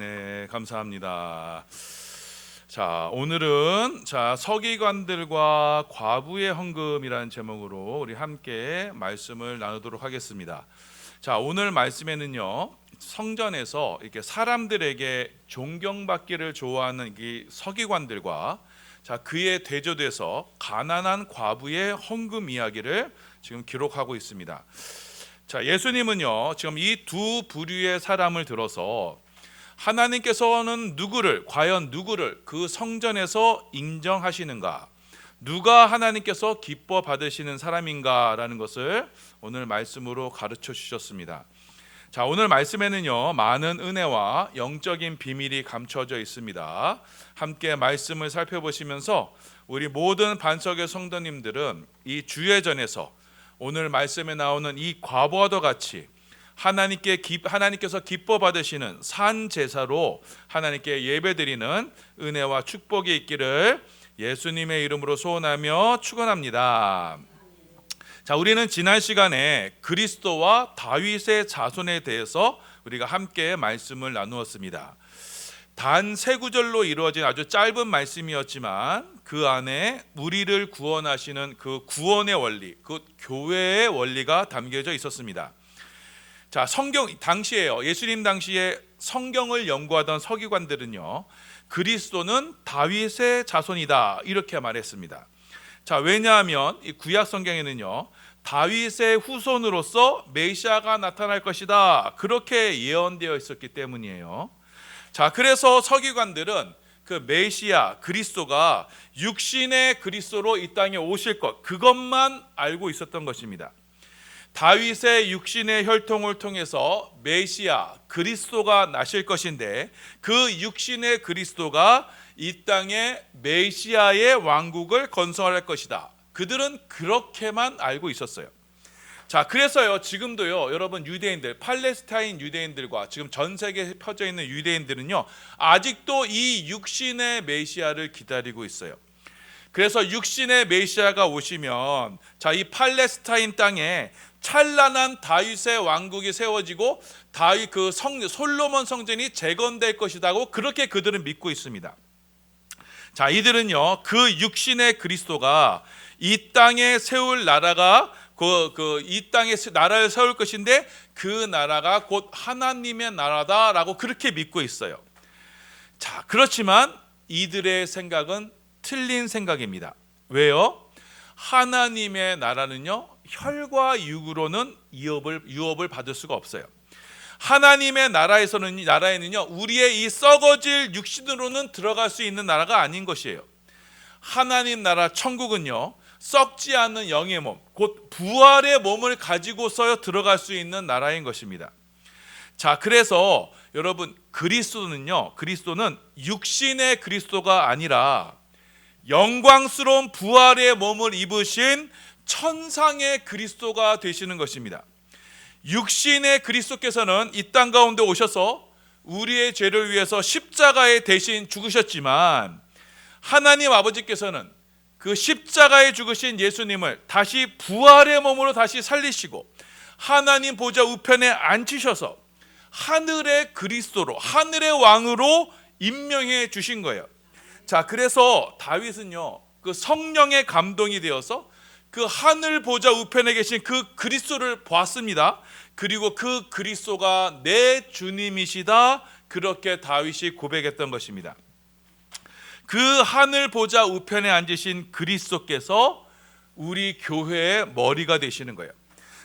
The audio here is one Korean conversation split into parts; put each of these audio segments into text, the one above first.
네, 감사합니다. 자, 오늘은 서기관들과 과부의 헌금이라는 제목으로 우리 함께 말씀을 나누도록 하겠습니다. 자, 오늘 말씀에는요, 성전에서 이렇게 사람들에게 존경받기를 좋아하는 이 서기관들과 그에 대조돼서 가난한 과부의 헌금 이야기를 지금 기록하고 있습니다. 자, 예수님은요, 지금 이 두 부류의 사람을 들어서 하나님께서는 과연 누구를 그 성전에서 인정하시는가, 누가 하나님께서 기뻐 받으시는 사람인가라는 것을 오늘 말씀으로 가르쳐 주셨습니다. 자, 오늘 말씀에는요, 많은 은혜와 영적인 비밀이 감춰져 있습니다. 함께 말씀을 살펴보시면서 우리 모든 반석의 성도님들은 이 주예전에서 오늘 말씀에 나오는 이 과부와도 같이 하나님께서 기뻐 받으시는 산 제사로 하나님께 예배드리는 은혜와 축복이 있기를 예수님의 이름으로 소원하며 축원합니다. 자, 우리는 지난 시간에 그리스도와 다윗의 자손에 대해서 우리가 함께 말씀을 나누었습니다. 단 세 구절로 이루어진 아주 짧은 말씀이었지만 그 안에 우리를 구원하시는 그 구원의 원리, 그 교회의 원리가 담겨져 있었습니다. 자, 예수님 당시에 성경을 연구하던 서기관들은요, 그리스도는 다윗의 자손이다 이렇게 말했습니다. 자, 왜냐하면 이 구약 성경에는요, 다윗의 후손으로서 메시아가 나타날 것이다 그렇게 예언되어 있었기 때문이에요. 자, 그래서 서기관들은 그 메시아 그리스도가 육신의 그리스도로 이 땅에 오실 것, 그것만 알고 있었던 것입니다. 다윗의 육신의 혈통을 통해서 메시아 그리스도가 나실 것인데, 그 육신의 그리스도가 이 땅에 메시아의 왕국을 건설할 것이다, 그들은 그렇게만 알고 있었어요. 자, 그래서요, 지금도요, 여러분 유대인들, 팔레스타인 유대인들과 지금 전 세계에 퍼져 있는 유대인들은요, 아직도 이 육신의 메시아를 기다리고 있어요. 그래서 육신의 메시아가 오시면, 자, 이 팔레스타인 땅에 찬란한 다윗의 왕국이 세워지고 다윗 솔로몬 성전이 재건될 것이라고 그렇게 그들은 믿고 있습니다. 자, 이들은요, 그 육신의 그리스도가 이 땅에 세울 나라가 이 땅에 나라를 세울 것인데, 그 나라가 곧 하나님의 나라다라고 그렇게 믿고 있어요. 자, 그렇지만 이들의 생각은 틀린 생각입니다. 왜요? 하나님의 나라는요, 혈과 육으로는 유업을 받을 수가 없어요. 하나님의 나라에는요, 우리의 이 썩어질 육신으로는 들어갈 수 있는 나라가 아닌 것이에요. 하나님 나라 천국은요, 썩지 않는 영의 몸, 곧 부활의 몸을 가지고서 들어갈 수 있는 나라인 것입니다. 자, 그래서 여러분, 그리스도는 육신의 그리스도가 아니라 영광스러운 부활의 몸을 입으신 천상의 그리스도가 되시는 것입니다. 육신의 그리스도께서는 이 땅 가운데 오셔서 우리의 죄를 위해서 십자가에 대신 죽으셨지만, 하나님 아버지께서는 그 십자가에 죽으신 예수님을 다시 부활의 몸으로 다시 살리시고 하나님 보좌 우편에 앉히셔서 하늘의 그리스도로, 하늘의 왕으로 임명해 주신 거예요. 자, 그래서 다윗은요, 그 성령의 감동이 되어서 그 하늘 보좌 우편에 계신 그 그리스도를 보았습니다. 그리고 그 그리스도가 내 주님이시다, 그렇게 다윗이 고백했던 것입니다. 그 하늘 보좌 우편에 앉으신 그리스도께서 우리 교회의 머리가 되시는 거예요.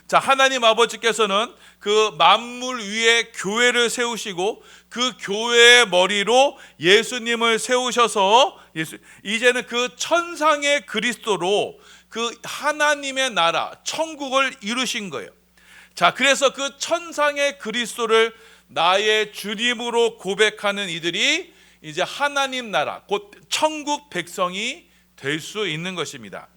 자, 하나님 아버지께서는 그 만물 위에 교회를 세우시고 그 교회의 머리로 예수님을 세우셔서 이제는 그 천상의 그리스도로 그 하나님의 나라 천국을 이루신 거예요. 자, 그래서 그 천상의 그리스도를 나의 주님으로 고백하는 이들이 이제 하나님 나라, 곧 천국 백성이 될 수 있는 것입니다.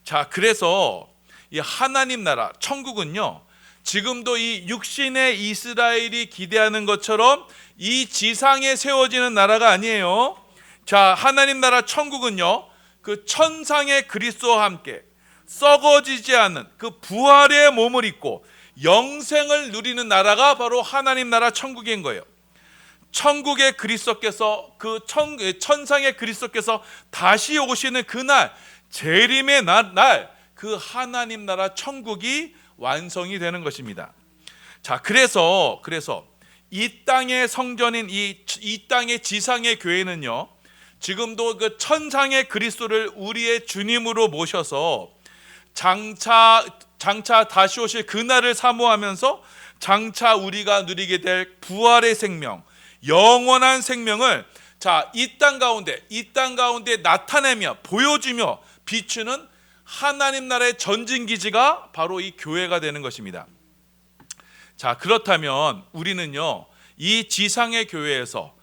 자, 그래서 이 하나님 나라 천국은요, 지금도 이 육신의 이스라엘이 기대하는 것처럼 이 지상에 세워지는 나라가 아니에요. 자, 하나님 나라 천국은요, 그 천상의 그리스도와 함께 썩어지지 않는 그 부활의 몸을 입고 영생을 누리는 나라가 바로 하나님 나라 천국인 거예요. 천국의 그리스도께서 천상의 그리스도께서 다시 오시는 그날, 재림의 날, 그 하나님 나라 천국이 완성이 되는 것입니다. 자, 그래서 이 땅의 성전인 이 땅의 지상의 교회는요, 지금도 그 천상의 그리스도를 우리의 주님으로 모셔서 장차 다시 오실 그날을 사모하면서 장차 우리가 누리게 될 부활의 생명, 영원한 생명을 이 땅 가운데 나타내며 보여주며 비추는 하나님 나라의 전진기지가 바로 이 교회가 되는 것입니다. 자, 그렇다면 우리는요, 이 지상의 교회에서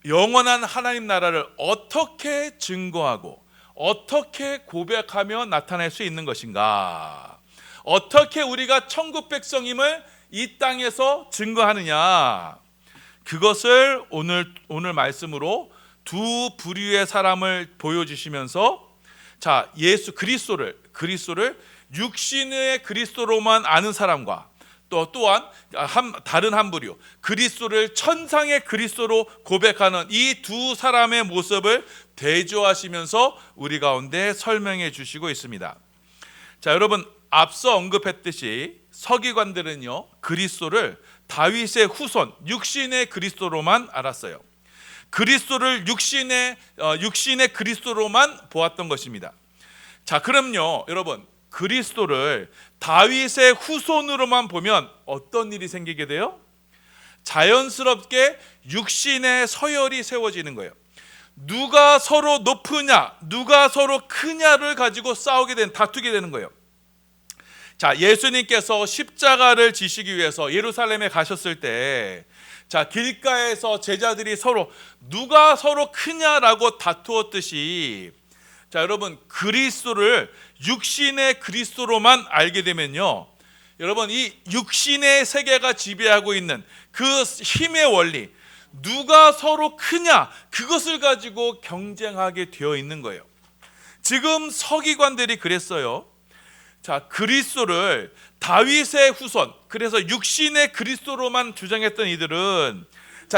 영원한 하나님 나라를 어떻게 증거하고 어떻게 고백하며 나타낼 수 있는 것인가? 어떻게 우리가 천국 백성임을 이 땅에서 증거하느냐? 그것을 오늘 말씀으로 두 부류의 사람을 보여주시면서 예수 그리스도를 육신의 그리스도로만 아는 사람과 또한 다른 한 부류 그리스도를 천상의 그리스도로 고백하는 이 두 사람의 모습을 대조하시면서 우리 가운데 설명해 주시고 있습니다. 자, 여러분, 앞서 언급했듯이 서기관들은요, 그리스도를 다윗의 후손 육신의 그리스도로만 알았어요. 그리스도를 육신의 그리스도로만 보았던 것입니다. 자, 그럼요, 여러분, 그리스도를 다윗의 후손으로만 보면 어떤 일이 생기게 돼요? 자연스럽게 육신의 서열이 세워지는 거예요. 누가 서로 높으냐, 누가 서로 크냐를 가지고 다투게 되는 거예요. 자, 예수님께서 십자가를 지시기 위해서 예루살렘에 가셨을 때, 길가에서 제자들이 누가 서로 크냐라고 다투었듯이, 여러분, 그리스도를 육신의 그리스도로만 알게 되면요, 여러분, 이 육신의 세계가 지배하고 있는 그 힘의 원리, 누가 서로 크냐, 그것을 가지고 경쟁하게 되어 있는 거예요. 지금 서기관들이 그랬어요. 그리스도를 다윗의 후손, 그래서 육신의 그리스도로만 주장했던 이들은,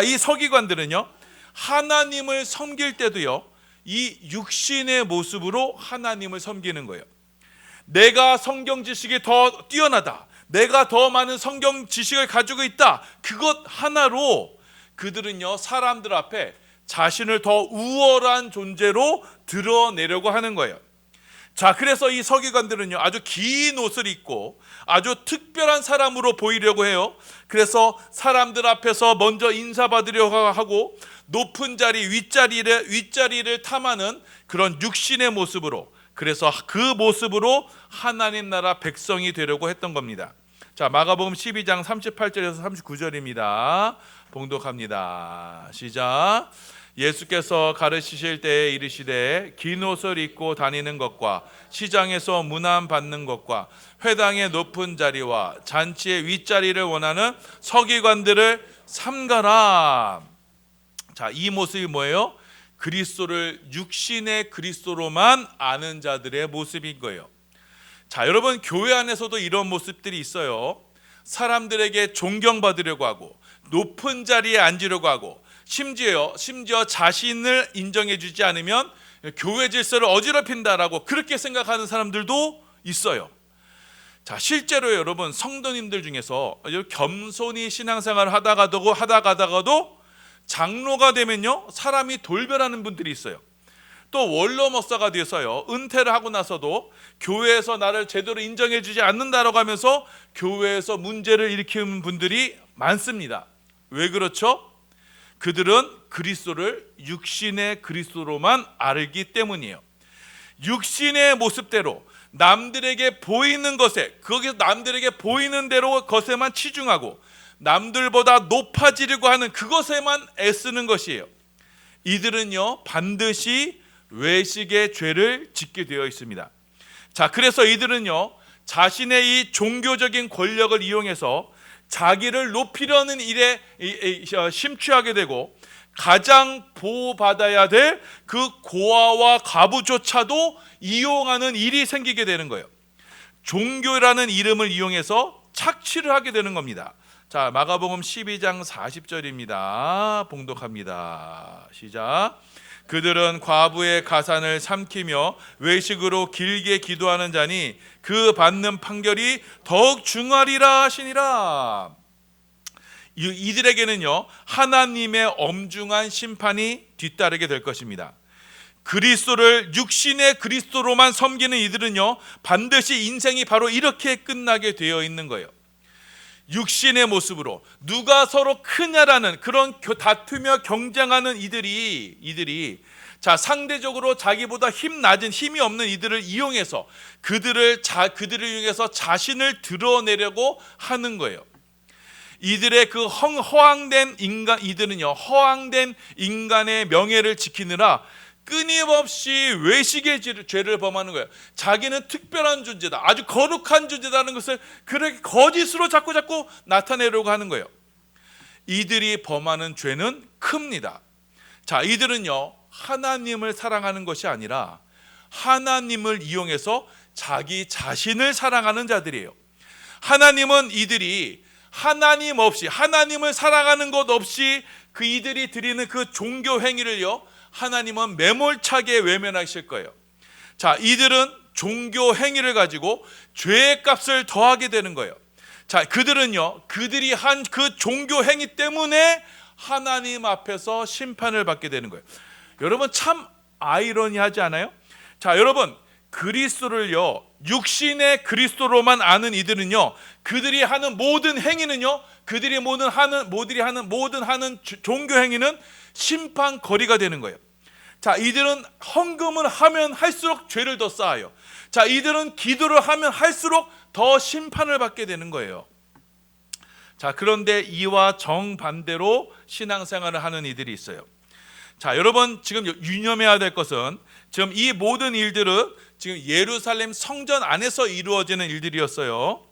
이 서기관들은요, 하나님을 섬길 때도요, 이 육신의 모습으로 하나님을 섬기는 거예요. 내가 성경 지식이 더 뛰어나다, 내가 더 많은 성경 지식을 가지고 있다, 그것 하나로 그들은요, 사람들 앞에 자신을 더 우월한 존재로 드러내려고 하는 거예요. 그래서 이 서기관들은요, 아주 긴 옷을 입고 아주 특별한 사람으로 보이려고 해요. 그래서 사람들 앞에서 먼저 인사받으려고 하고 높은 자리, 윗자리를 탐하는 그런 육신의 모습으로, 그래서 그 모습으로 하나님 나라 백성이 되려고 했던 겁니다. 마가복음 12장 38절에서 39절입니다. 봉독합니다. 시작. 예수께서 가르치실 때에 이르시되 긴 옷을 입고 다니는 것과 시장에서 문안 받는 것과 회당의 높은 자리와 잔치의 윗자리를 원하는 서기관들을 삼가라. 이 모습이 뭐예요? 그리스도를 육신의 그리스도로만 아는 자들의 모습인 거예요. 여러분, 교회 안에서도 이런 모습들이 있어요. 사람들에게 존경받으려고 하고 높은 자리에 앉으려고 하고 심지어 자신을 인정해 주지 않으면 교회 질서를 어지럽힌다라고 그렇게 생각하는 사람들도 있어요. 실제로 여러분, 성도님들 중에서 겸손히 신앙생활을 하다가도 장로가 되면요, 사람이 돌변하는 분들이 있어요. 또 원로 목사가 돼서요, 은퇴를 하고 나서도 교회에서 나를 제대로 인정해 주지 않는다라고 하면서 교회에서 문제를 일으키는 분들이 많습니다. 왜 그렇죠? 그들은 그리스도를 육신의 그리스도로만 알기 때문이에요. 육신의 모습대로 남들에게 보이는 거기서 남들에게 보이는 대로 것에만 치중하고 남들보다 높아지려고 하는 그것에만 애쓰는 것이에요. 이들은요, 반드시 외식의 죄를 짓게 되어 있습니다. 그래서 이들은요, 자신의 이 종교적인 권력을 이용해서 자기를 높이려는 일에 심취하게 되고 가장 보호받아야 될 그 고아와 과부조차도 이용하는 일이 생기게 되는 거예요. 종교라는 이름을 이용해서 착취를 하게 되는 겁니다. 자, 마가복음 12장 40절입니다. 봉독합니다. 시작. 그들은 과부의 가산을 삼키며 외식으로 길게 기도하는 자니 그 받는 판결이 더욱 중하리라 하시니라. 이들에게는요, 하나님의 엄중한 심판이 뒤따르게 될 것입니다. 그리스도를 육신의 그리스도로만 섬기는 이들은요, 반드시 인생이 바로 이렇게 끝나게 되어 있는 거예요. 육신의 모습으로 누가 서로 크냐라는 그런 다투며 경쟁하는 이들이 자, 상대적으로 자기보다 힘 낮은, 힘이 없는 이들을 이용해서 그들을 이용해서 자신을 드러내려고 하는 거예요. 이들의 그 허황된 이들은요, 허황된 인간의 명예를 지키느라 끊임없이 외식의 죄를 범하는 거예요. 자기는 특별한 존재다, 아주 거룩한 존재다는 것을 그렇게 거짓으로 자꾸 나타내려고 하는 거예요. 이들이 범하는 죄는 큽니다. 자, 이들은요, 하나님을 사랑하는 것이 아니라 하나님을 이용해서 자기 자신을 사랑하는 자들이에요. 하나님은 이들이 하나님 없이, 하나님을 사랑하는 것 없이 그 이들이 드리는 그 종교 행위를요, 하나님은 매몰차게 외면하실 거예요. 자, 이들은 종교 행위를 가지고 죄의 값을 더하게 되는 거예요. 자, 그들은요, 그들이 한 그 종교 행위 때문에 하나님 앞에서 심판을 받게 되는 거예요. 여러분, 참 아이러니하지 않아요? 자, 여러분, 그리스도를요, 육신의 그리스도로만 아는 이들은요, 그들이 하는 모든 행위는요, 그들이 하는 모든 종교 행위는 심판 거리가 되는 거예요. 자, 이들은 헌금을 하면 할수록 죄를 더 쌓아요. 자, 이들은 기도를 하면 할수록 더 심판을 받게 되는 거예요. 자, 그런데 이와 정반대로 신앙생활을 하는 이들이 있어요. 자, 여러분, 지금 유념해야 될 것은 지금 이 모든 일들은 지금 예루살렘 성전 안에서 이루어지는 일들이었어요.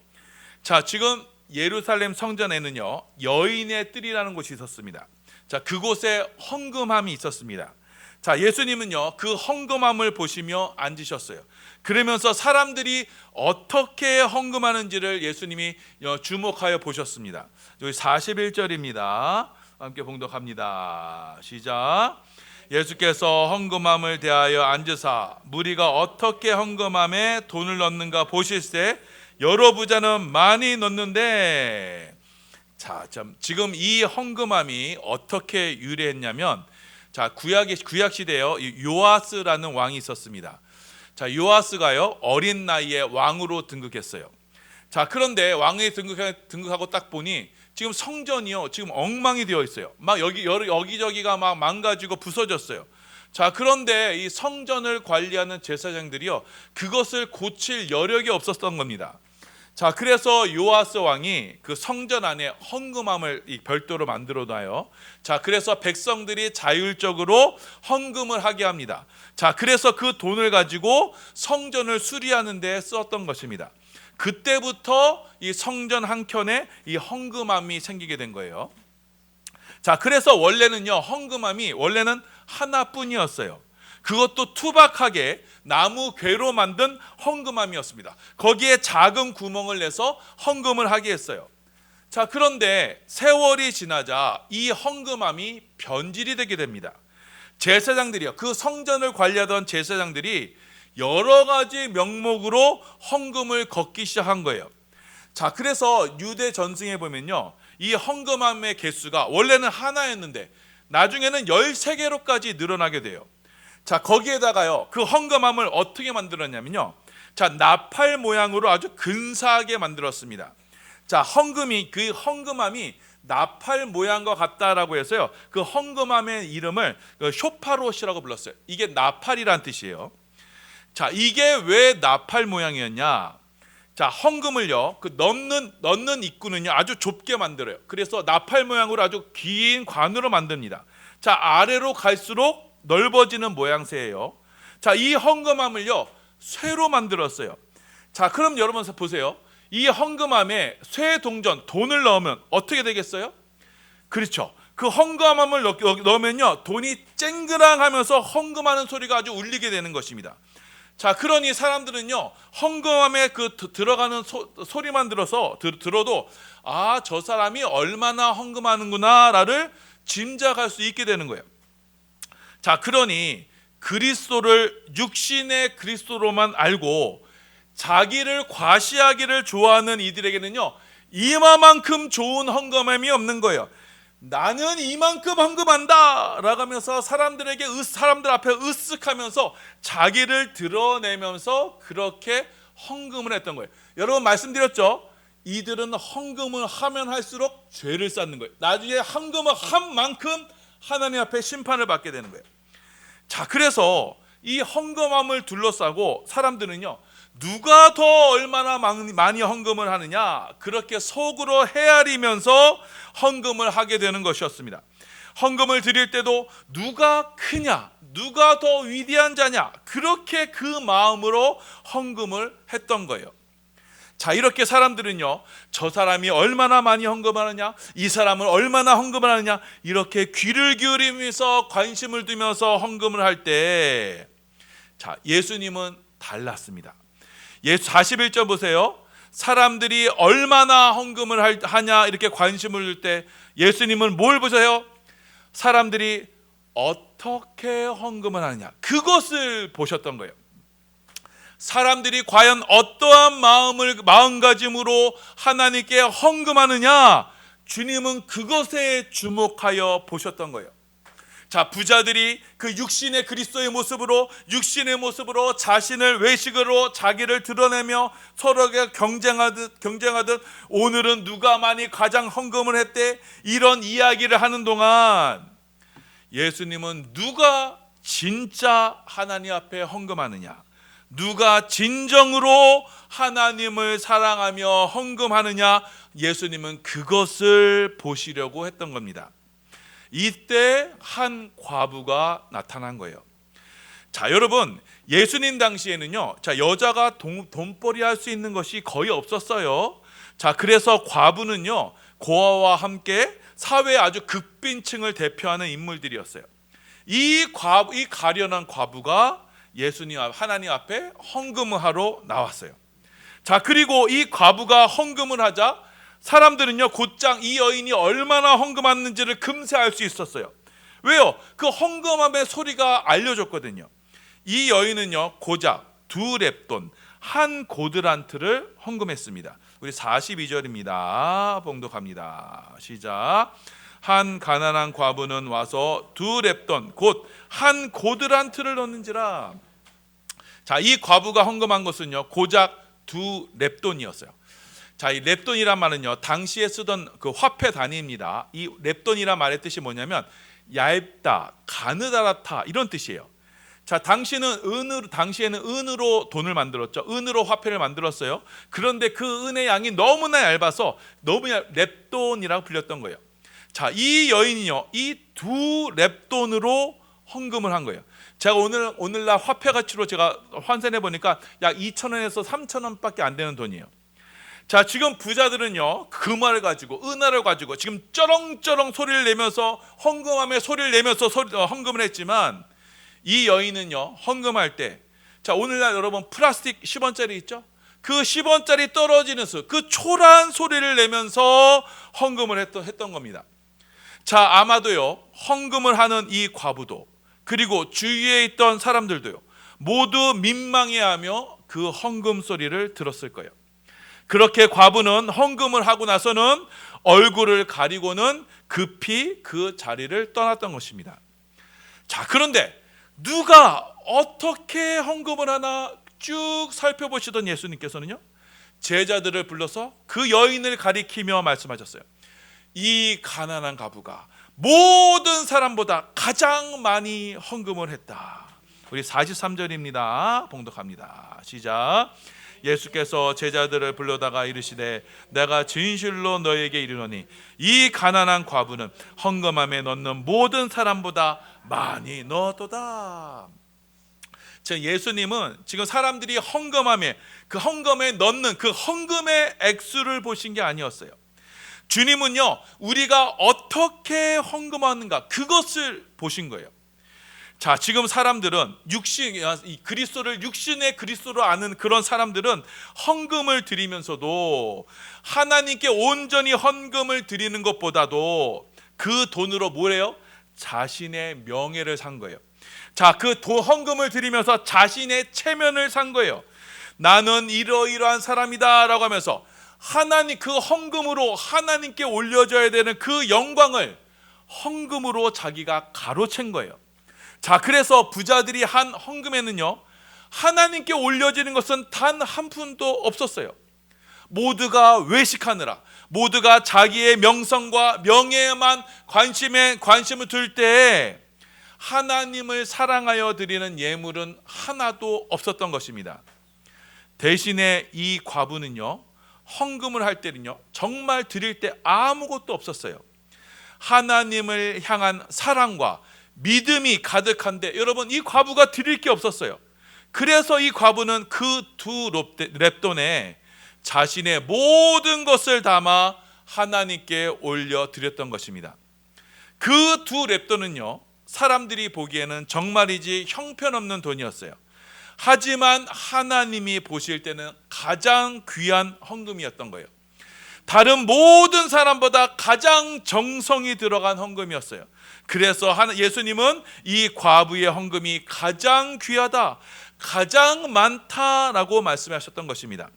자, 지금 예루살렘 성전에는요, 여인의 뜰이라는 곳이 있었습니다. 자, 그곳에 헌금함이 있었습니다. 자, 예수님은요, 그 헌금함을 보시며 앉으셨어요. 그러면서 사람들이 어떻게 헌금하는지를 예수님이 주목하여 보셨습니다. 여기 41절입니다. 함께 봉독합니다. 시작. 예수께서 헌금함을 대하여 앉으사 무리가 어떻게 헌금함에 돈을 넣는가 보실세 여러 부자는 많이 넣는데. 자, 지금 이 헌금함이 어떻게 유래했냐면, 자, 구약 시대에요, 요아스라는 왕이 있었습니다. 자, 요아스가요, 어린 나이에 왕으로 등극했어요. 자, 그런데 왕에 등극하고 딱 보니 지금 성전이요, 지금 엉망이 되어 있어요. 막 여기저기가 막 망가지고 부서졌어요. 자, 그런데 이 성전을 관리하는 제사장들이요, 그것을 고칠 여력이 없었던 겁니다. 자, 그래서 요아스 왕이 그 성전 안에 헌금함을 별도로 만들어 놔요. 자, 그래서 백성들이 자율적으로 헌금을 하게 합니다. 자, 그래서 그 돈을 가지고 성전을 수리하는 데 썼던 것입니다. 그때부터 이 성전 한켠에 이 헌금함이 생기게 된 거예요. 자, 그래서 헌금함이 원래는 하나뿐이었어요. 그것도 투박하게 나무 궤로 만든 헌금함이었습니다. 거기에 작은 구멍을 내서 헌금을 하게 했어요. 자, 그런데 세월이 지나자 이 헌금함이 변질이 되게 됩니다. 제사장들이요, 그 성전을 관리하던 제사장들이 여러 가지 명목으로 헌금을 걷기 시작한 거예요. 자, 그래서 유대 전승에 보면요, 이 헌금함의 개수가 원래는 하나였는데 나중에는 13개로까지 늘어나게 돼요. 자, 거기에다가요, 그 헌금함을 어떻게 만들었냐면요, 자, 나팔 모양으로 아주 근사하게 만들었습니다. 자, 그 헌금함이 나팔 모양과 같다라고 해서요, 그 헌금함의 이름을 쇼파롯이라고 불렀어요. 이게 나팔이란 뜻이에요. 자, 이게 왜 나팔 모양이었냐? 자, 헌금을요, 그 넣는 입구는요, 아주 좁게 만들어요. 그래서 나팔 모양으로 아주 긴 관으로 만듭니다. 자, 아래로 갈수록 넓어지는 모양새예요. 자, 이 헌금함을요, 쇠로 만들었어요. 자, 그럼 여러분 보세요. 이 헌금함에 쇠 동전, 돈을 넣으면 어떻게 되겠어요? 그렇죠. 그 헌금함을 넣으면요, 돈이 쨍그랑하면서 헌금하는 소리가 아주 울리게 되는 것입니다. 자, 그러니 사람들은요, 헌금함에 들어가는 소리만 들어도 저 사람이 얼마나 헌금하는구나를 짐작할 수 있게 되는 거예요. 자, 그러니 그리스도를 육신의 그리스도로만 알고 자기를 과시하기를 좋아하는 이들에게는요, 이만큼 좋은 헌금함이 없는 거예요. 나는 이만큼 헌금한다 라고 하면서 사람들 앞에 으쓱하면서 자기를 드러내면서 그렇게 헌금을 했던 거예요. 여러분 말씀드렸죠? 이들은 헌금을 하면 할수록 죄를 쌓는 거예요. 나중에 헌금을 한 만큼 하나님 앞에 심판을 받게 되는 거예요. 자, 그래서 이 헌금함을 둘러싸고 사람들은요, 누가 더 얼마나 많이 헌금을 하느냐, 그렇게 속으로 헤아리면서 헌금을 하게 되는 것이었습니다. 헌금을 드릴 때도 누가 크냐, 누가 더 위대한 자냐, 그렇게 그 마음으로 헌금을 했던 거예요. 자, 이렇게 사람들은요, 저 사람이 얼마나 많이 헌금하느냐, 이 사람은 얼마나 헌금을 하느냐, 이렇게 귀를 기울이면서 관심을 두면서 헌금을 할 때, 자, 예수님은 달랐습니다. 예수 41절 보세요. 사람들이 얼마나 헌금을 하냐 이렇게 관심을 둘 때 예수님은 뭘 보세요? 사람들이 어떻게 헌금을 하느냐, 그것을 보셨던 거예요. 사람들이 과연 어떠한 마음가짐으로 하나님께 헌금하느냐, 주님은 그것에 주목하여 보셨던 거예요. 자, 부자들이 그 육신의 그리스도의 모습으로 자신을 외식으로 자기를 드러내며 서로가 경쟁하듯 오늘은 누가 많이 가장 헌금을 했대, 이런 이야기를 하는 동안 예수님은 누가 진짜 하나님 앞에 헌금하느냐, 누가 진정으로 하나님을 사랑하며 헌금하느냐, 예수님은 그것을 보시려고 했던 겁니다. 이때 한 과부가 나타난 거예요. 자, 여러분, 예수님 당시에는요, 자, 여자가 돈벌이 할 수 있는 것이 거의 없었어요. 자, 그래서 과부는요, 고아와 함께 사회의 아주 극빈층을 대표하는 인물들이었어요. 이 가련한 과부가 하나님 앞에 헌금을 하러 나왔어요. 자, 그리고 이 과부가 헌금을 하자 사람들은요, 곧장 이 여인이 얼마나 헌금했는지를 금세 알 수 있었어요. 왜요? 그 헌금함의 소리가 알려졌거든요. 이 여인은요, 고작 2렙돈, 한 고드란트를 헌금했습니다. 우리 42절입니다. 봉독합니다. 시작. 한 가난한 과부는 와서 2렙돈, 곧 한 고드란트를 넣는지라. 자, 이 과부가 헌금한 것은요, 고작 2렙돈이었어요. 자, 이 렙돈이란 말은요, 당시에 쓰던 그 화폐 단위입니다. 이 렙돈이란 말의 뜻이 뭐냐면 얇다, 가느다랗다, 이런 뜻이에요. 자, 당시에는 은으로 돈을 만들었죠. 은으로 화폐를 만들었어요. 그런데 그 은의 양이 너무나 얇아서 렙돈이라고 불렸던 거예요. 자, 이 여인이요, 이 2렙돈으로 헌금을 한 거예요. 제가 오늘날 화폐 가치로 제가 환산해 보니까 약 2,000원에서 3,000원밖에 안 되는 돈이에요. 자, 지금 부자들은요, 금화를 가지고 은화를 가지고 지금 쩌렁쩌렁 소리를 내면서 헌금함에 소리를 내면서 헌금을 했지만, 이 여인은요, 헌금할 때, 자, 오늘날 여러분 플라스틱 10원짜리 있죠? 그 10원짜리 떨어지는 그 초라한 소리를 내면서 헌금을 했던 겁니다. 자, 아마도요, 헌금을 하는 이 과부도 그리고 주위에 있던 사람들도요, 모두 민망해하며 그 헌금 소리를 들었을 거예요. 그렇게 과부는 헌금을 하고 나서는 얼굴을 가리고는 급히 그 자리를 떠났던 것입니다. 자, 그런데 누가 어떻게 헌금을 하나 쭉 살펴보시던 예수님께서는요, 제자들을 불러서 그 여인을 가리키며 말씀하셨어요. 이 가난한 과부가 모든 사람보다 가장 많이 헌금을 했다. 우리 43절입니다. 봉독합니다. 시작. 예수께서 제자들을 불러다가 이르시되 내가 진실로 너에게 이르노니 이 가난한 과부는 헌금함에 넣는 모든 사람보다 많이 넣었도다. 즉, 예수님은 지금 사람들이 헌금함에 넣는 그 헌금의 액수를 보신 게 아니었어요. 주님은요, 우리가 어떻게 헌금하는가, 그것을 보신 거예요. 자, 지금 사람들은 이 그리스도를 육신의 그리스도로 아는 그런 사람들은 헌금을 드리면서도 하나님께 온전히 헌금을 드리는 것보다도 그 돈으로 뭐래요? 자신의 명예를 산 거예요. 자, 그 헌금을 드리면서 자신의 체면을 산 거예요. 나는 이러이러한 사람이다 라고 하면서 하나님, 그 헌금으로 하나님께 올려줘야 되는 그 영광을 헌금으로 자기가 가로챈 거예요. 자, 그래서 부자들이 한 헌금에는요, 하나님께 올려지는 것은 단 한 푼도 없었어요. 모두가 외식하느라, 모두가 자기의 명성과 명예에만 관심을 둘 때 하나님을 사랑하여 드리는 예물은 하나도 없었던 것입니다. 대신에 이 과부는요, 헌금을 할 때는요, 정말 드릴 때 아무것도 없었어요. 하나님을 향한 사랑과 믿음이 가득한데, 여러분, 이 과부가 드릴 게 없었어요. 그래서 이 과부는 그 두 렙돈에 자신의 모든 것을 담아 하나님께 올려 드렸던 것입니다. 그 두 렙돈은요, 사람들이 보기에는 정말이지 형편없는 돈이었어요. 하지만 하나님이 보실 때는 가장 귀한 헌금이었던 거예요. 다른 모든 사람보다 가장 정성이 들어간 헌금이었어요. 그래서 예수님은 이 과부의 헌금이 가장 귀하다, 가장 많다라고 말씀하셨던 것입니다.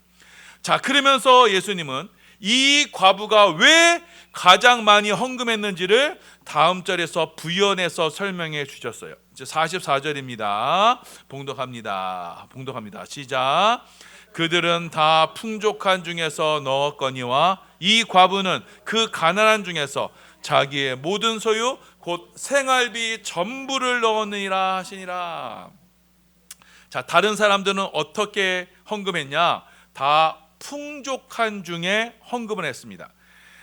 자, 그러면서 예수님은 이 과부가 왜 가장 많이 헌금했는지를 다음 절에서 부연해서 설명해 주셨어요. 이제 44절입니다. 봉독합니다. 시작. 그들은 다 풍족한 중에서 넣었거니와 이 과부는 그 가난한 중에서 자기의 모든 소유 곧 생활비 전부를 넣었느니라 하시니라. 자, 다른 사람들은 어떻게 헌금했냐? 다 풍족한 중에 헌금을 했습니다.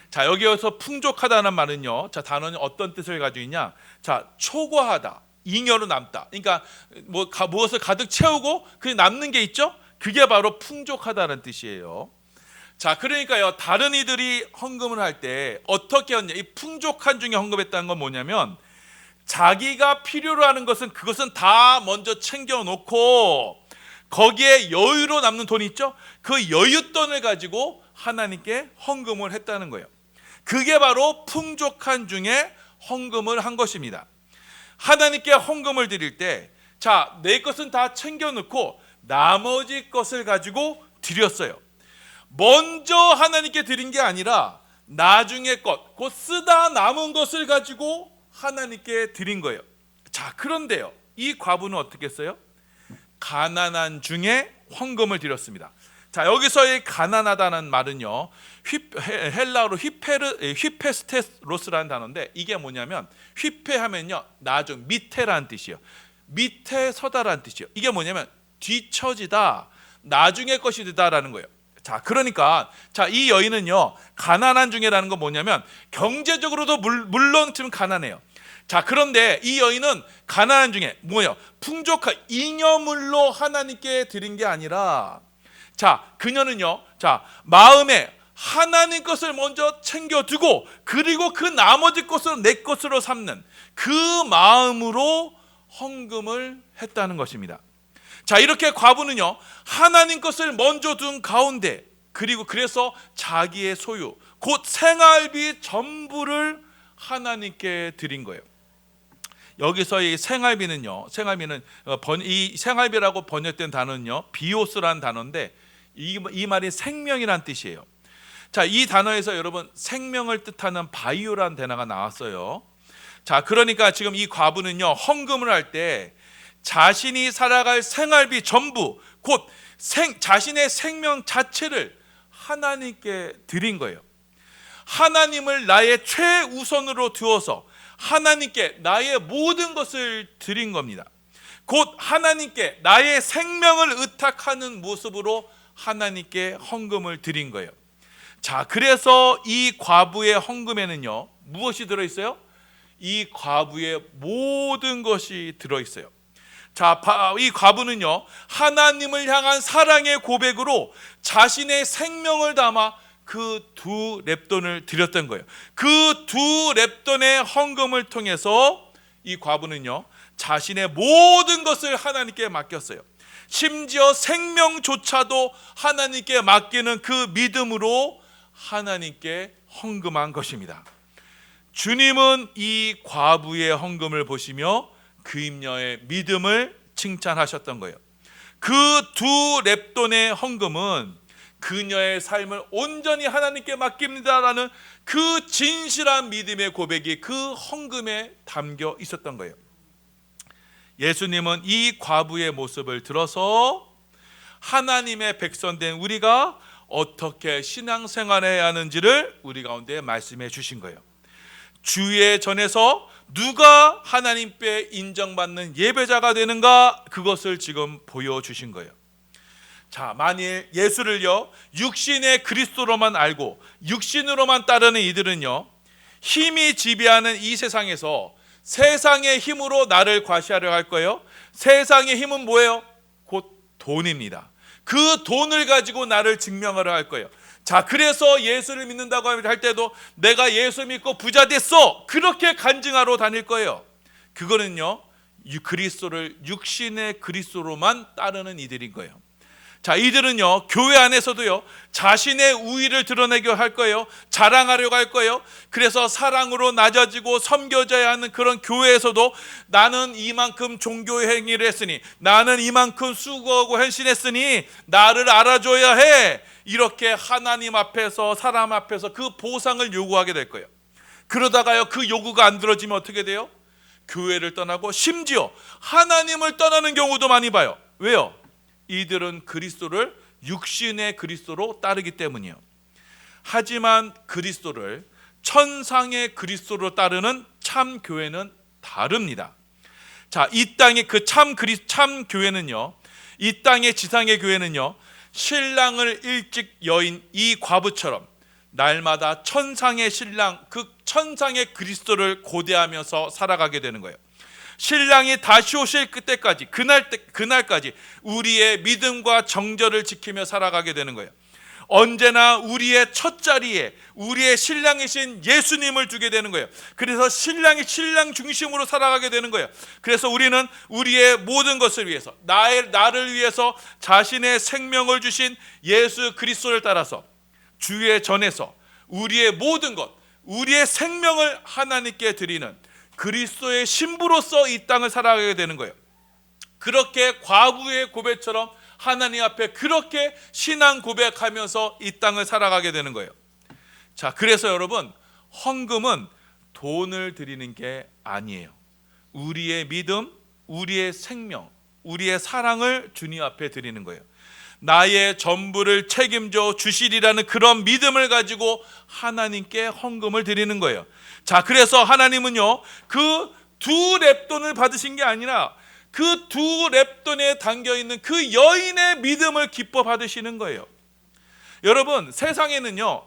자, 여기에서 풍족하다는 말은요, 자, 단어는 어떤 뜻을 가지고 있냐? 자, 초과하다, 잉여로 남다. 그러니까 무엇을 가득 채우고 그 남는 게 있죠? 그게 바로 풍족하다는 뜻이에요. 자, 그러니까요, 다른 이들이 헌금을 할 때 어떻게 했냐? 이 풍족한 중에 헌금했다는 건 뭐냐면, 자기가 필요로 하는 것은 그것은 다 먼저 챙겨 놓고 거기에 여유로 남는 돈이 있죠? 그 여윳돈을 가지고 하나님께 헌금을 했다는 거예요. 그게 바로 풍족한 중에 헌금을 한 것입니다. 하나님께 헌금을 드릴 때, 자, 내 것은 다 챙겨 놓고 나머지 것을 가지고 드렸어요. 먼저 하나님께 드린 게 아니라 나중에 것, 곧 쓰다 남은 것을 가지고 하나님께 드린 거예요. 자, 그런데요, 이 과부는 어떻게 했어요? 가난한 중에 헌금을 드렸습니다. 자, 여기서의 가난하다는 말은요, 헬라어로 휘페스테로스라는 단어인데, 이게 뭐냐면, 휘페하면요, 나중, 밑에라는 뜻이에요. 밑에 서다라는 뜻이에요. 이게 뭐냐면 뒤처지다, 나중에 것이 되다라는 거예요. 자, 그러니까 이 여인은요, 가난한 중에라는 건 뭐냐면 경제적으로도 물론 지금 가난해요. 자, 그런데 이 여인은 가난한 중에 뭐예요? 풍족한 잉여물로 하나님께 드린 게 아니라, 자, 그녀는요, 자, 마음에 하나님 것을 먼저 챙겨두고 그리고 그 나머지 것을 내 것으로 삼는 그 마음으로 헌금을 했다는 것입니다. 자, 이렇게 과부는요, 하나님 것을 먼저 둔 가운데, 그리고 그래서 자기의 소유, 곧 생활비 전부를 하나님께 드린 거예요. 여기서 이 생활비는요, 이 생활비라고 번역된 단어는요, 비오스라는 단어인데, 이 말이 생명이란 뜻이에요. 자, 이 단어에서 여러분 생명을 뜻하는 바이오라는 단어가 나왔어요. 자, 그러니까 지금 이 과부는요, 헌금을 할 때 자신이 살아갈 생활비 전부, 곧 자신의 생명 자체를 하나님께 드린 거예요. 하나님을 나의 최우선으로 두어서 하나님께 나의 모든 것을 드린 겁니다. 곧 하나님께 나의 생명을 의탁하는 모습으로 하나님께 헌금을 드린 거예요. 자, 그래서 이 과부의 헌금에는요, 무엇이 들어있어요? 이 과부의 모든 것이 들어있어요. 자, 이 과부는요, 하나님을 향한 사랑의 고백으로 자신의 생명을 담아 그 두 렙돈을 드렸던 거예요. 그 두 렙돈의 헌금을 통해서 이 과부는요, 자신의 모든 것을 하나님께 맡겼어요. 심지어 생명조차도 하나님께 맡기는 그 믿음으로 하나님께 헌금한 것입니다. 주님은 이 과부의 헌금을 보시며 그 임녀의 믿음을 칭찬하셨던 거예요. 그 두 렙돈의 헌금은 그녀의 삶을 온전히 하나님께 맡깁니다라는 그 진실한 믿음의 고백이 그 헌금에 담겨 있었던 거예요. 예수님은 이 과부의 모습을 들어서 하나님의 백성된 우리가 어떻게 신앙생활해야 하는지를 우리 가운데 말씀해 주신 거예요. 주의 전에서 누가 하나님께 인정받는 예배자가 되는가, 그것을 지금 보여주신 거예요. 자, 만일 예수를요 육신의 그리스도로만 알고 육신으로만 따르는 이들은요, 힘이 지배하는 이 세상에서 세상의 힘으로 나를 과시하려 할 거예요. 세상의 힘은 뭐예요? 곧 돈입니다. 그 돈을 가지고 나를 증명하려 할 거예요. 자, 그래서 예수를 믿는다고 할 때도 내가 예수 믿고 부자 됐어, 그렇게 간증하러 다닐 거예요. 그거는요, 그리스도를 육신의 그리스도로만 따르는 이들인 거예요. 자, 이들은요 교회 안에서도요 자신의 우위를 드러내려 할 거예요. 자랑하려고 할 거예요. 그래서 사랑으로 낮아지고 섬겨져야 하는 그런 교회에서도 나는 이만큼 종교 행위를 했으니, 나는 이만큼 수고하고 헌신했으니 나를 알아줘야 해, 이렇게 하나님 앞에서 사람 앞에서 그 보상을 요구하게 될 거예요. 그러다가요 그 요구가 안 들어지면 어떻게 돼요? 교회를 떠나고 심지어 하나님을 떠나는 경우도 많이 봐요. 왜요? 이들은 그리스도를 육신의 그리스도로 따르기 때문이에요. 하지만 그리스도를 천상의 그리스도로 따르는 참 교회는 다릅니다. 자, 이 땅의 그 참 교회는요, 이 땅의 지상의 교회는요, 신랑을 일찍 여인 이 과부처럼 날마다 천상의 신랑, 그 천상의 그리스도를 고대하면서 살아가게 되는 거예요. 신랑이 다시 오실 그때까지, 그날까지 우리의 믿음과 정절을 지키며 살아가게 되는 거예요. 언제나 우리의 첫 자리에 우리의 신랑이신 예수님을 두게 되는 거예요. 그래서 신랑이 신랑 중심으로 살아가게 되는 거예요. 그래서 우리는 우리의 모든 것을 위해서, 나를 위해서 자신의 생명을 주신 예수 그리스도를 따라서 주의 전에서 우리의 모든 것, 우리의 생명을 하나님께 드리는 그리스도의 신부로서 이 땅을 살아가게 되는 거예요. 그렇게 과부의 고백처럼 하나님 앞에 그렇게 신앙 고백하면서 이 땅을 살아가게 되는 거예요. 자, 그래서 여러분, 헌금은 돈을 드리는 게 아니에요. 우리의 믿음, 우리의 생명, 우리의 사랑을 주님 앞에 드리는 거예요. 나의 전부를 책임져 주시리라는 그런 믿음을 가지고 하나님께 헌금을 드리는 거예요. 자, 그래서 하나님은요 그 두 렙돈을 받으신 게 아니라 그 두 렙돈에 담겨있는 그 여인의 믿음을 기뻐 받으시는 거예요. 여러분, 세상에서는요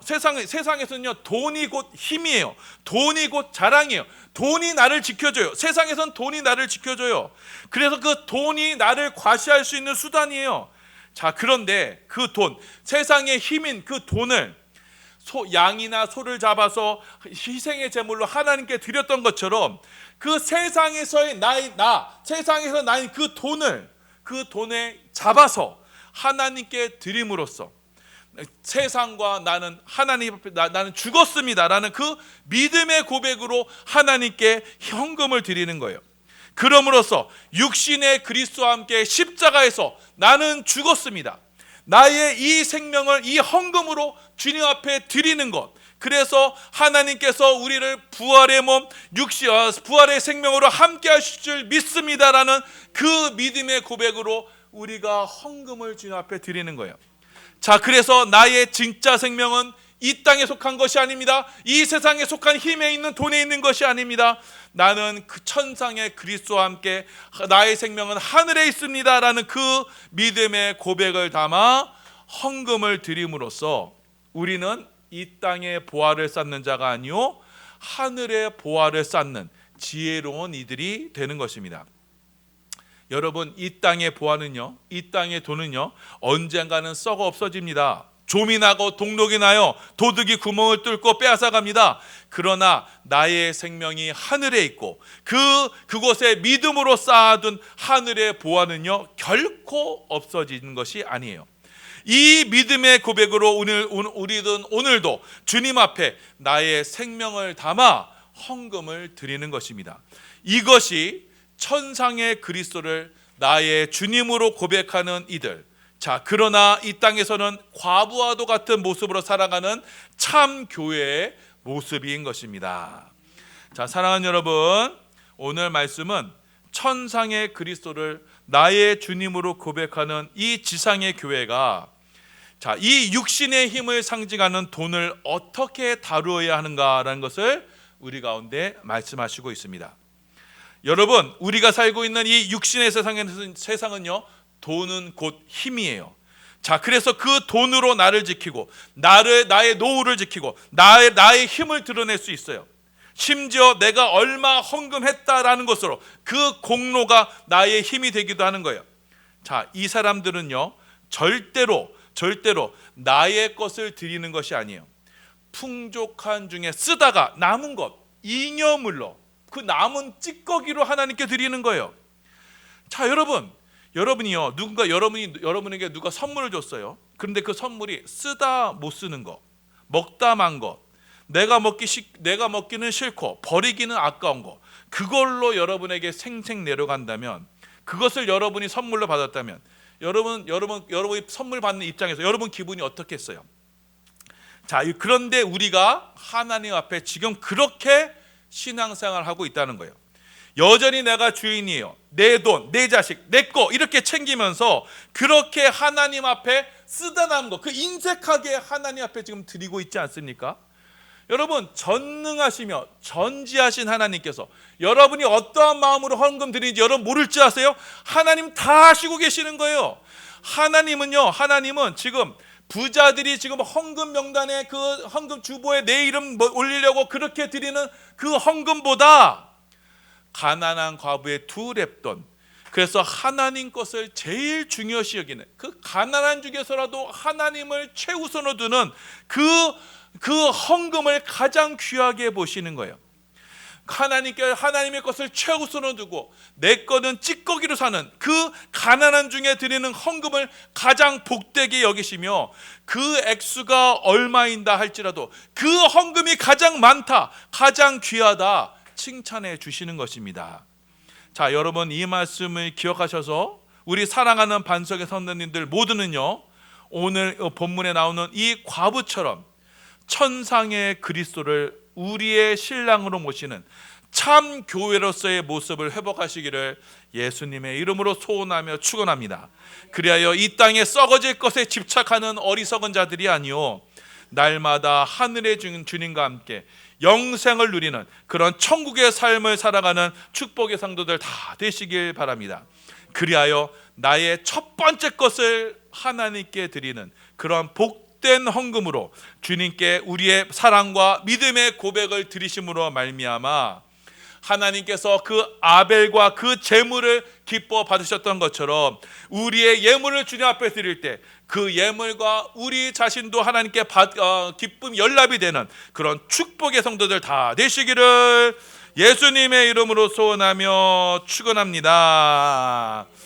돈이 곧 힘이에요. 돈이 곧 자랑이에요. 돈이 나를 지켜줘요. 세상에선 돈이 나를 지켜줘요. 그래서 그 돈이 나를 과시할 수 있는 수단이에요. 자, 그런데 그 돈, 세상의 힘인 그 돈을 양이나 소를 잡아서 희생의 제물로 하나님께 드렸던 것처럼 그 세상에서의 세상에서 나인 그 돈에 잡아서 하나님께 드림으로써 세상과 나는 하나님 앞에 나는 죽었습니다라는 그 믿음의 고백으로 하나님께 헌금을 드리는 거예요. 그럼으로써 육신의 그리스도와 함께 십자가에서 나는 죽었습니다. 나의 이 생명을 이 헌금으로 주님 앞에 드리는 것, 그래서 하나님께서 우리를 부활의 몸, 부활의 생명으로 함께 하실 줄 믿습니다라는 그 믿음의 고백으로 우리가 헌금을 주님 앞에 드리는 거예요. 자, 그래서 나의 진짜 생명은 이 땅에 속한 것이 아닙니다. 이 세상에 속한 힘에 있는 돈에 있는 것이 아닙니다. 나는 그 천상의 그리스도와 함께 나의 생명은 하늘에 있습니다라는 그 믿음의 고백을 담아 헌금을 드림으로써 우리는 이 땅의 보화를 쌓는 자가 아니요 하늘의 보화를 쌓는 지혜로운 이들이 되는 것입니다. 여러분, 이 땅의 보화는요, 이 땅의 돈은요 언젠가는 썩어 없어집니다. 좀이 나고 동록이 나요 도둑이 구멍을 뚫고 빼앗아갑니다. 그러나 나의 생명이 하늘에 있고 그곳에 믿음으로 쌓아둔 하늘의 보화는요 결코 없어지는 것이 아니에요. 이 믿음의 고백으로 우리는 오늘도 주님 앞에 나의 생명을 담아 헌금을 드리는 것입니다. 이것이 천상의 그리스도를 나의 주님으로 고백하는 이들, 자, 그러나 이 땅에서는 과부와도 같은 모습으로 살아가는 참 교회의 모습인 것입니다. 자, 사랑하는 여러분, 오늘 말씀은 천상의 그리스도를 나의 주님으로 고백하는 이 지상의 교회가, 자, 이 육신의 힘을 상징하는 돈을 어떻게 다루어야 하는가라는 것을 우리 가운데 말씀하시고 있습니다. 여러분, 우리가 살고 있는 이 육신의 세상은요, 돈은 곧 힘이에요. 자, 그래서 그 돈으로 나를 지키고 나의 노후를 지키고 나의 힘을 드러낼 수 있어요. 심지어 내가 얼마 헌금했다라는 것으로 그 공로가 나의 힘이 되기도 하는 거예요. 자, 이 사람들은요 절대로 나의 것을 드리는 것이 아니에요. 풍족한 중에 쓰다가 남은 것, 잉여물로, 그 남은 찌꺼기로 하나님께 드리는 거예요. 자, 여러분이요, 여러분에게 누가 선물을 줬어요. 그런데 그 선물이 쓰다 못 쓰는 거, 먹다 만 거, 내가 먹기는 싫고 버리기는 아까운 거, 그걸로 여러분에게 생생 내려간다면, 그것을 여러분이 선물로 받았다면, 여러분이 선물 받는 입장에서 여러분 기분이 어떻겠어요? 자, 그런데 우리가 하나님 앞에 지금 그렇게 신앙생활을 하고 있다는 거예요. 여전히 내가 주인이에요. 내 돈, 내 자식, 내 거 이렇게 챙기면서 그렇게 하나님 앞에 쓰다 남은 거, 그 인색하게 하나님 앞에 지금 드리고 있지 않습니까? 여러분, 전능하시며 전지하신 하나님께서 여러분이 어떠한 마음으로 헌금 드리는지 여러분 모를 줄 아세요? 하나님 다 아시고 계시는 거예요. 하나님은 지금 부자들이 지금 헌금 명단에 그 헌금 주보에 내 이름 올리려고 그렇게 드리는 그 헌금보다 가난한 과부의 2렙돈, 그래서 하나님 것을 제일 중요시 여기는, 그 가난한 중에서라도 하나님을 최우선으로 두는 그 헌금을 가장 귀하게 보시는 거예요. 하나님의 것을 최우선으로 두고 내 거는 찌꺼기로 사는 그 가난한 중에 드리는 헌금을 가장 복되게 여기시며, 그 액수가 얼마인다 할지라도 그 헌금이 가장 많다, 가장 귀하다 칭찬해 주시는 것입니다. 자, 여러분, 이 말씀을 기억하셔서 우리 사랑하는 반석의 선배님들 모두는요, 오늘 본문에 나오는 이 과부처럼 천상의 그리스도를 우리의 신랑으로 모시는 참 교회로서의 모습을 회복하시기를 예수님의 이름으로 소원하며 축원합니다. 그리하여 이 땅에 썩어질 것에 집착하는 어리석은 자들이 아니요, 날마다 하늘의 주님과 함께 영생을 누리는 그런 천국의 삶을 살아가는 축복의 성도들 다 되시길 바랍니다. 그리하여 나의 첫 번째 것을 하나님께 드리는 그런 복된 헌금으로 주님께 우리의 사랑과 믿음의 고백을 드리심으로 말미암아 하나님께서 그 아벨과 그 제물을 기뻐 받으셨던 것처럼 우리의 예물을 주님 앞에 드릴 때 그 예물과 우리 자신도 하나님께 기쁨 연락이 되는 그런 축복의 성도들 다 되시기를 예수님의 이름으로 소원하며 축원합니다.